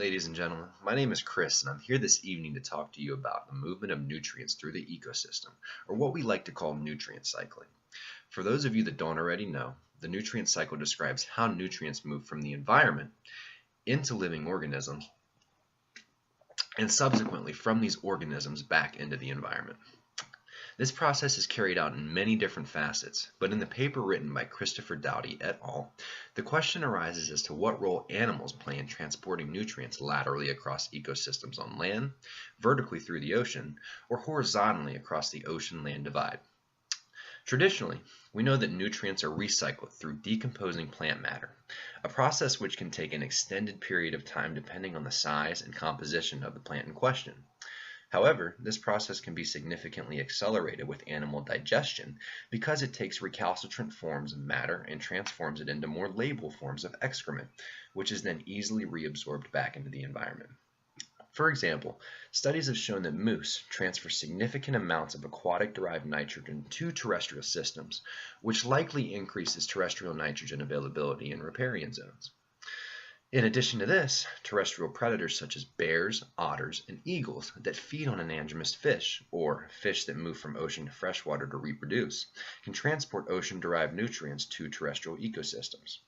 Ladies and gentlemen, my name is Chris and I'm here this evening to talk to you about the movement of nutrients through the ecosystem, or what we like to call nutrient cycling. For those of you that don't already know, the nutrient cycle describes how nutrients move from the environment into living organisms and subsequently from these organisms back into the environment. This process is carried out in many different facets, but in the paper written by Christopher Dowdy et al., the question arises as to what role animals play in transporting nutrients laterally across ecosystems on land, vertically through the ocean, or horizontally across the ocean-land divide. Traditionally, we know that nutrients are recycled through decomposing plant matter, a process which can take an extended period of time depending on the size and composition of the plant in question. However, this process can be significantly accelerated with animal digestion because it takes recalcitrant forms of matter and transforms it into more labile forms of excrement, which is then easily reabsorbed back into the environment. For example, studies have shown that moose transfer significant amounts of aquatic-derived nitrogen to terrestrial systems, which likely increases terrestrial nitrogen availability in riparian zones. In addition to this, terrestrial predators such as bears, otters, and eagles that feed on anadromous fish, or fish that move from ocean to freshwater to reproduce, can transport ocean-derived nutrients to terrestrial ecosystems.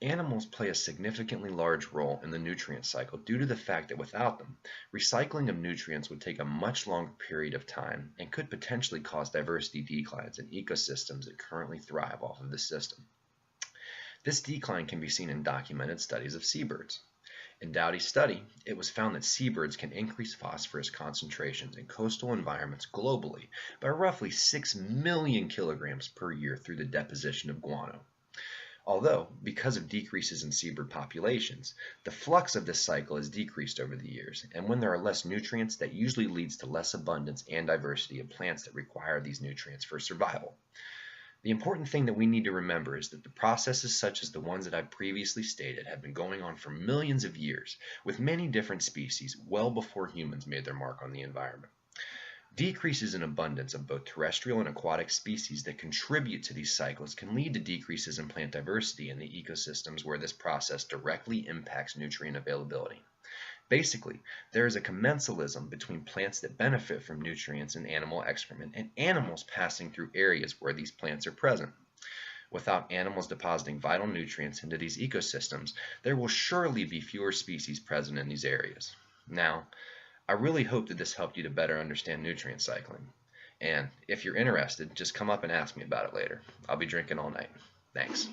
Animals play a significantly large role in the nutrient cycle due to the fact that without them, recycling of nutrients would take a much longer period of time and could potentially cause diversity declines in ecosystems that currently thrive off of this system. This decline can be seen in documented studies of seabirds. In Dowdy's study, it was found that seabirds can increase phosphorus concentrations in coastal environments globally by roughly 6 million kilograms per year through the deposition of guano. Although, because of decreases in seabird populations, the flux of this cycle has decreased over the years, and when there are less nutrients, that usually leads to less abundance and diversity of plants that require these nutrients for survival. The important thing that we need to remember is that the processes such as the ones that I've previously stated have been going on for millions of years, with many different species well before humans made their mark on the environment. Decreases in abundance of both terrestrial and aquatic species that contribute to these cycles can lead to decreases in plant diversity in the ecosystems where this process directly impacts nutrient availability. Basically, there is a commensalism between plants that benefit from nutrients in animal excrement and animals passing through areas where these plants are present. Without animals depositing vital nutrients into these ecosystems, there will surely be fewer species present in these areas. Now, I really hope that this helped you to better understand nutrient cycling. And if you're interested, just come up and ask me about it later. I'll be drinking all night. Thanks.